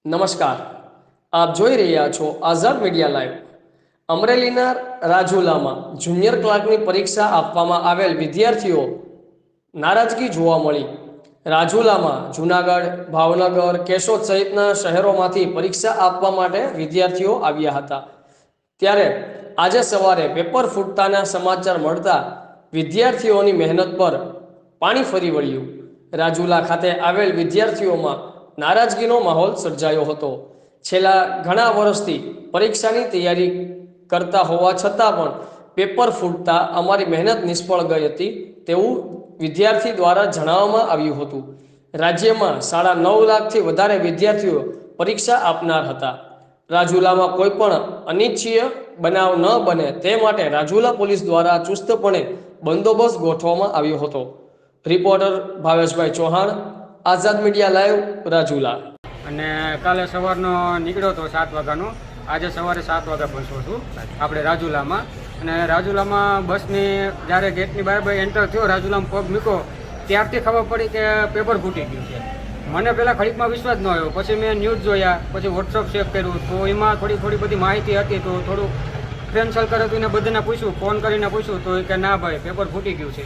નમસ્કાર, આપ જોઈ રહ્યા છો આઝાદ મીડિયા લાઈવ. અમરેલીના રાજુલામાં જુનિયર ક્લાર્કની પરીક્ષા આપવામાં આવેલ વિદ્યાર્થીઓ નારાજગી જોવા મળી. રાજુલામાં જૂનાગઢ, ભાવનગર, કેશોદ સહિતના શહેરોમાંથી પરીક્ષા આપવા માટે વિદ્યાર્થીઓ આવ્યા હતા. ત્યારે આજે સવારે પેપર ફૂટતાના સમાચાર મળતા વિદ્યાર્થીઓની મહેનત પર પાણી ફરી વળ્યું. રાજુલા ખાતે આવેલ વિદ્યાર્થીઓમાં નારાજગીનો માહોલ સર્જાયો હતો. છેલ્લા ઘણા વર્ષથી પરીક્ષાની તૈયારી કરતા હોવા છતાં પણ પેપર ફૂટતા અમારી મહેનત નિષ્ફળ ગઈ હતી તેવું વિદ્યાર્થી દ્વારા જણાવવામાં આવ્યું હતું. રાજ્યમાં 9.5 લાખથી વધારે વિદ્યાર્થીઓ પરીક્ષા આપનાર હતા. રાજુલામાં કોઈ પણ અનિચ્છનીય બનાવ ન બને તે માટે રાજુલા પોલીસ દ્વારા ચુસ્તપણે બંદોબસ્ત ગોઠવવામાં આવ્યો હતો. રિપોર્ટર ભાવેશભાઈ ચૌહાણ, આઝાદ મીડિયા લાઈવ, રાજુલા. અને કાલે સવારનો નીકળ્યો હતો 7 વાગ્યાનો. આજે સવારે 7 વાગ્યા પહોંચ્યો છું આપણે રાજુલામાં. અને રાજુલામાં બસની જ્યારે ગેટની બહાર એન્ટર થયો, રાજુલામાં પગ મૂક્યો ત્યારથી ખબર પડી કે પેપર ફૂટી ગયું છે. મને પહેલાં ખડીકમાં વિશ્વાસ ન આવ્યો. પછી મેં ન્યૂઝ જોયા, પછી વોટ્સઅપ ચેક કર્યું તો એમાં થોડી બધી માહિતી હતી. તો થોડું ફ્રેન્ડ સર્કલ હતું એને બધાને પૂછ્યું, ફોન કરીને પૂછ્યું તો કે ના ભાઈ પેપર ફૂટી ગયું છે.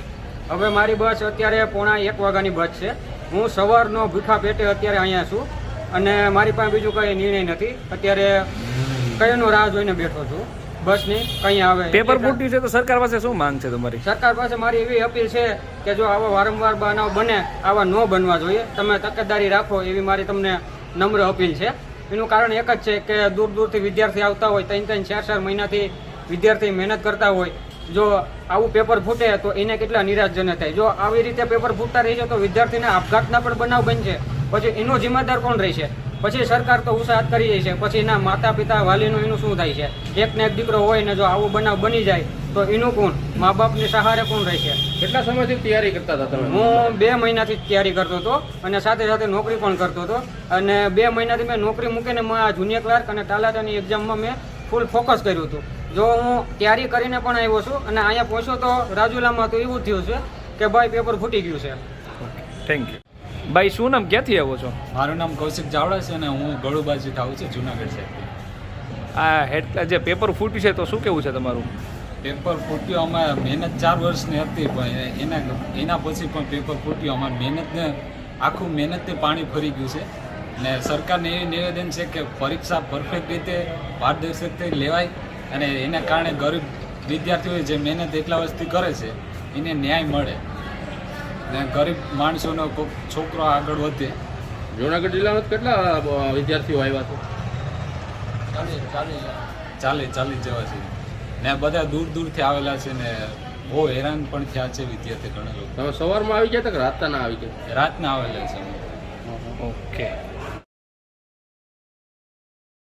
હવે મારી બસ અત્યારે 1:45 વાગ્યાની બસ છે. હું સવારનો ભૂખા પેટે અત્યારે અહીંયા છું અને મારી પાસે બીજું કંઈ નિર્ણય નથી. અત્યારે કઈનો રાહ જોઈને બેઠો છું બસની કંઈ આવે. પેપર ફૂટ્યું છે તો સરકાર પાસે શું માંગ છે તમારી? સરકાર પાસે મારી એવી અપીલ છે કે જો આવા વારંવાર બનાવ બને, આવા ન બનવા જોઈએ. તમે તકેદારી રાખો એવી મારી તમને નમ્ર અપીલ છે. એનું કારણ એક જ છે કે દૂર દૂરથી વિદ્યાર્થી આવતા હોય, 3-3, 4-4 મહિનાથી વિદ્યાર્થી મહેનત કરતા હોય. જો આવું પેપર ફૂટે તો એને કેટલા નિરાશજનક થાય. જો આવી રીતે પેપર ફૂટતા રહી છે તો વિદ્યાર્થીને આપઘાતના પણ બનાવ બનશે. પછી એનો જિમ્મેદાર કોણ રહેશે? પછી સરકાર તો ઉત્સાહત કરી જાય છે, પછી એના માતા પિતા વાલીનું એનું શું થાય છે? એકને એક દીકરો હોય ને જો આવો બનાવ બની જાય તો એનું કોણ? મા બાપની સહારે કોણ રહેશે? કેટલા સમયથી તૈયારી કરતા હતા તમે? હું 2 મહિનાથી તૈયારી કરતો હતો અને સાથે સાથે નોકરી પણ કરતો હતો. અને 2 મહિનાથી મેં નોકરી મૂકીને જુનિયર ક્લાર્ક અને તલાટાની એક્ઝામમાં મેં ફૂલ ફોકસ કર્યું હતું. જો હું તૈયારી કરીને પણ આવ્યો છું અને અહીંયા પહોંચ્યો તો રાજુલામાં તો એવું થયું છે કે ભાઈ પેપર ફૂટી ગયું છે. Thank you. ભાઈ શું નામ, ક્યાંથી આવો છો? મારું નામ કૌશિક ચાવડા છે અને હું ગળુબાજીથી આવું છું, જુનાગઢ સાઈડથી. આ જે પેપર ફૂટ્યું છે તો શું કેવું છે તમારું? પેપર ફૂટ્યું, અમારે મહેનત 4 વર્ષની હતી પણ એના પછી પણ પેપર ફૂટ્યું. અમારી મહેનતને આખું મહેનતને પાણી ફરી ગયું છે. અને સરકારને એવી નિવેદન છે કે પરીક્ષા પરફેક્ટ રીતે પારદર્શકથી લેવાય અને એના કારણે ગરીબ વિદ્યાર્થીઓ જે મહેનત એટલા વર્ષથી કરે છે એને ન્યાય મળે ને ગરીબ માણસોનો કોઈક છોકરો આગળ વધે. જૂનાગઢ જિલ્લામાં કેટલા વિદ્યાર્થીઓ આવ્યા છે? 40 જેવા છે ને બધા દૂર દૂરથી આવેલા છે ને બહુ હેરાન પણ થયા છે વિદ્યાર્થી ઘણા લોકો. તમે સવારમાં આવી ગયા હતા કે રાતના આવી ગયા? રાતના આવેલા છે. ઓકે.